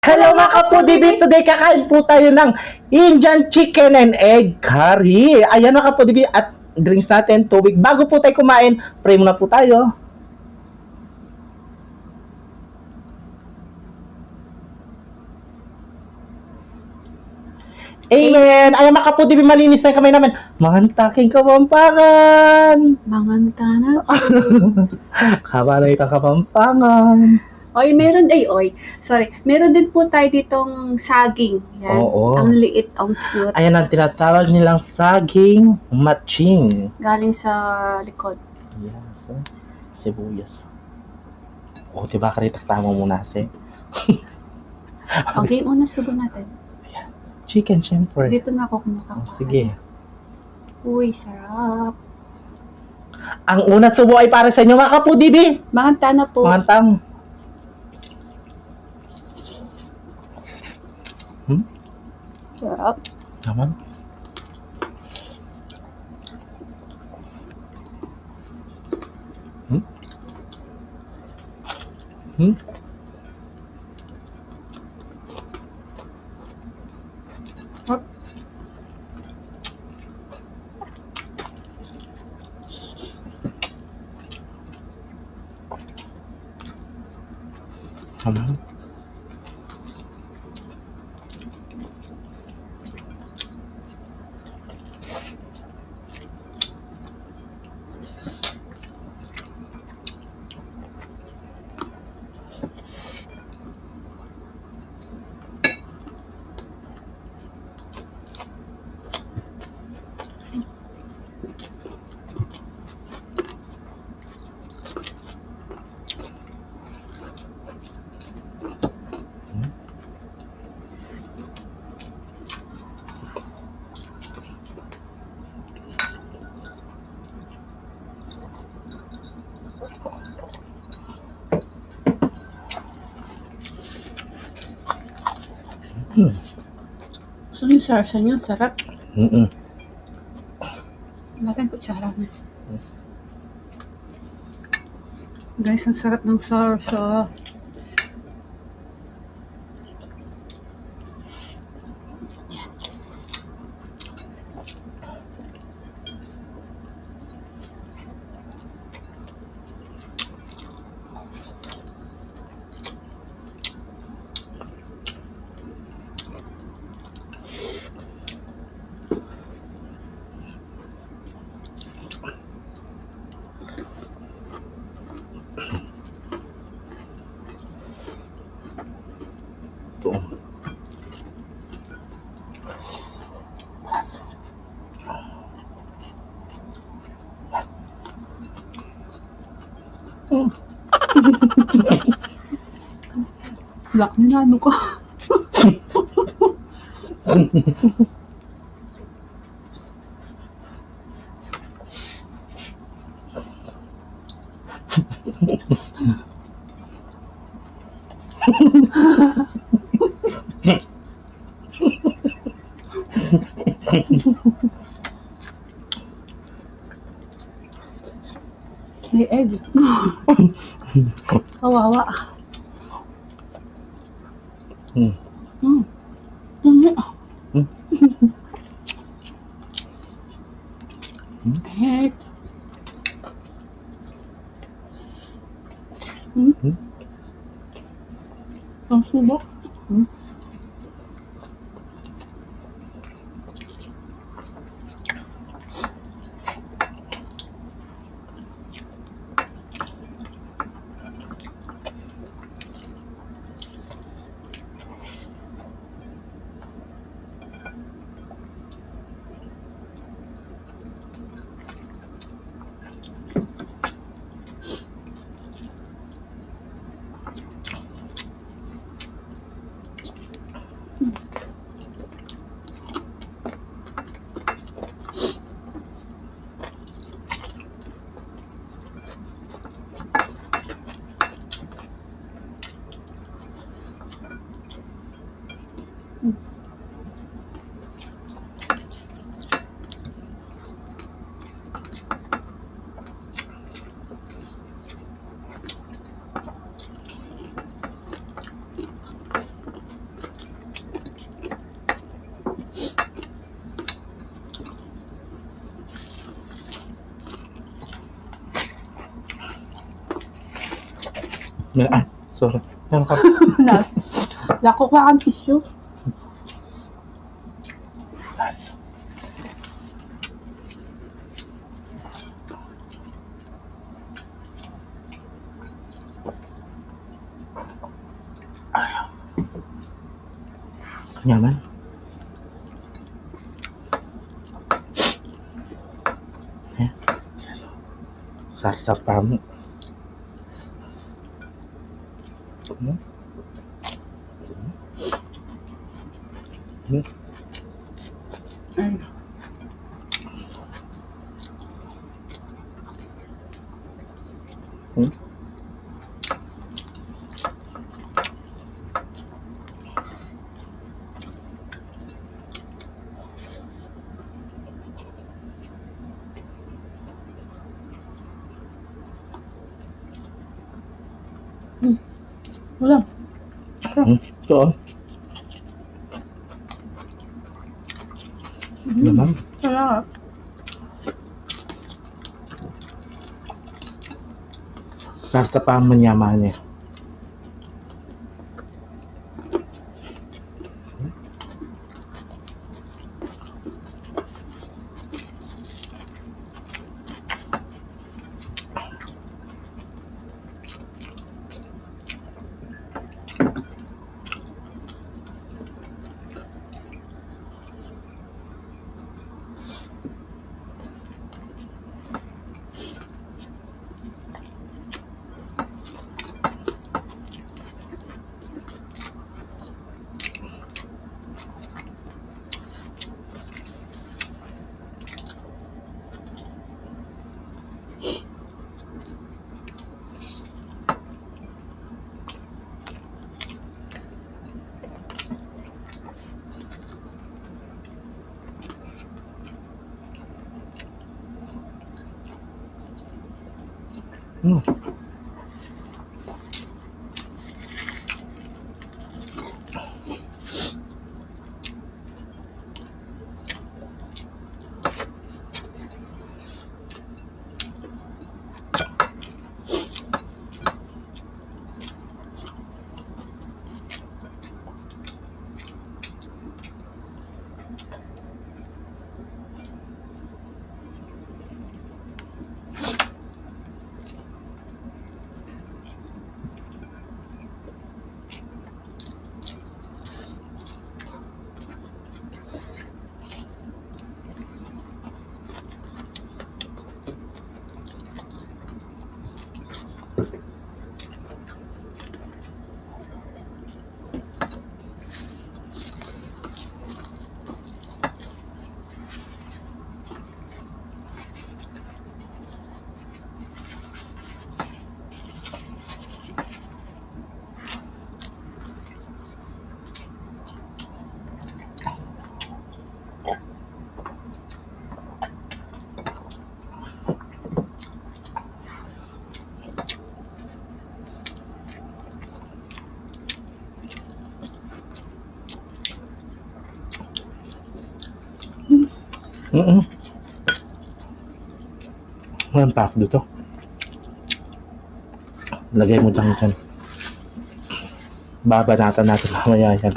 Hello mga kapudibit! Today kakain po tayo ng Indian chicken and egg curry. Ayan mga kapudibit, at drinks natin, tubig. Bago po tayo kumain, pray muna po tayo. Amen! Ayan mga kapudibit, malinis na yung kamay namin. Mantaking Kapampangan! Mangantana. Kabalay ka Kapampangan! Oy, meron din po tayo ditong saging. Yan. Oo. Ang liit, ang cute. Ayan ang tinatawag nilang saging matching. Galing sa likod. Yes, sibuyas. O, diba karitak tama muna si Okay, una subo natin. chicken, syempre. Dito na ako kumakain. Sige. Uy, sarap. Ang una subo ay para sa inyo mga kapudibi. Mangantana po. Mantang. Sarap. Naman. Sarap. Naman. So, yung sarsa niya, sarap. Mm-mm. Natin kutsara na. Guys, ang sarap ng sarsa. Ito. Yes. Black na ano ko. May egg. Kawawa. Hmm. Egg. Ang subok. Ah, sorry. Meron ka. Lako ka ang tissue. That's... Nyaman. Eh, sarsapan. Hmm? Hmm? Ay. Hmm? Wala. Hmm? Ito oh. Naman. Sarap. Sarsapan mo nyaman eh. Hmm. Mm-mm. Walang pack dito. Lagay mo lang dyan. Babanatan natin mamaya yan.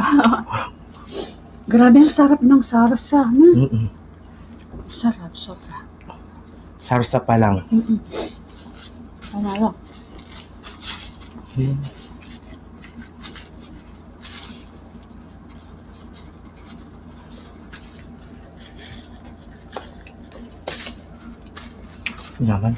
Grabe ang sarap ng sarsa. Mm-mm. Sarap, sobra. Sarsa pa lang. Ano? Hmm. Yaman.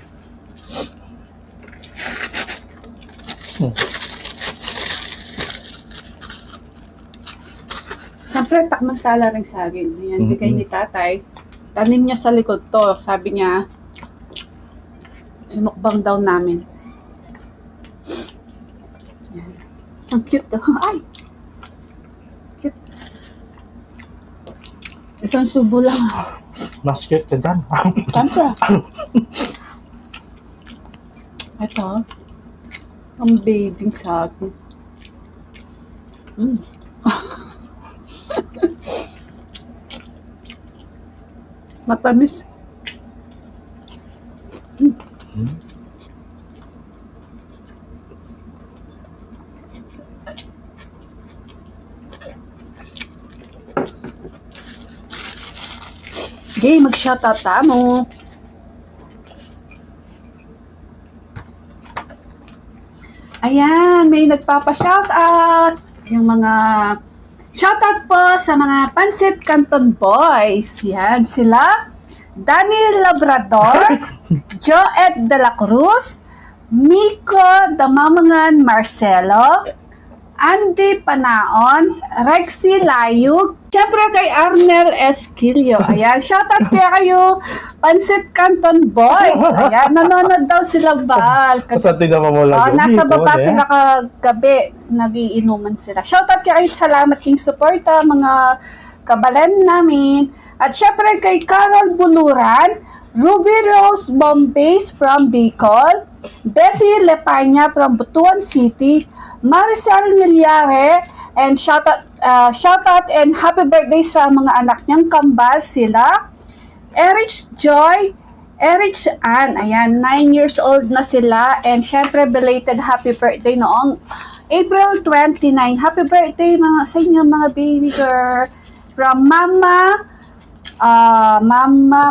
Siyempre, takmantala rin sa akin. Yan, bigay ni tatay. Tanim niya sa likod to. Sabi niya, imukbang daw namin. Yan. Ang cute to. Ay! Cute. Isang subo lang. Mas cute ka dyan. Siyempre. Ito. Ang babying sa akin. Matamis. Game, mag-shoutout mo. Ayan, may nagpapa-shoutout. Yung mga shoutout po sa mga Pansit Canton Boys. Yan, sila Danny Labrador, Joet de la Cruz, Miko Damamangan Marcelo, Andy Panaon, Rexy Layug, siyempre kay Arnel Esquilio. Ayan, shoutout kaya kayo, Pansit Canton Boys. Ayan, nanonood daw sila, Val. Sa tinama mo lang. Nasa baba sila kagabi, nagiinuman sila. Shoutout kayo, salamat king suporta, mga kabalan namin. At syempre kay Carol Buluran, Ruby Rose Bombays from Bicol, Bessie Lepanya from Butuan City, Maricel Milyare, and shoutout and happy birthday sa mga anak niyang kambal sila, Erich Joy, Erich Ann, ayan, 9 years old na sila, and syempre belated happy birthday noong April 29. Happy birthday mga sa inyo mga baby girl. From Mama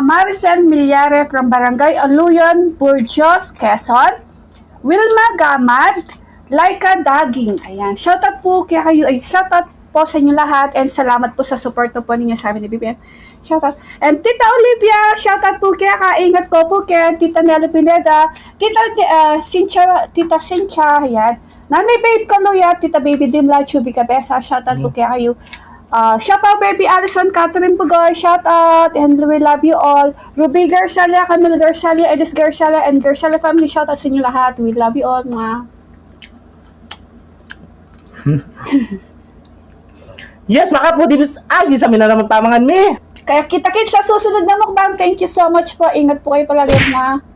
Maricel Milyare from Barangay Aluyon, Burgos, Quezon, Wilma Gamad, Laika Daging. Ayan, shoutout po kaya kayo, shoutout po sa inyo lahat and salamat po sa support po ninyo sa amin ni BBM. Shoutout. And Tita Olivia, shoutout po kaya kaingat ko po kaya Tita Nelly Pineda, Tita Cynthia, ayan. Nanay Babe Kaluya, Tita Baby Dimla, Chubby Cabeza, shoutout po kaya kayo. Shoutout Baby Alison, Catherine Pugoy, shoutout, and we love you all. Ruby Garcelia, Camille Garcelia, Edis Garcelia, and Garcelia family, shoutout sa inyo lahat. We love you all, mga. Yes, makapudibis agi sa minaraman pamangan mi. Kaya kita-kits sa susunod na mukbang. Thank you so much po. Ingat po kayo palagi, mga.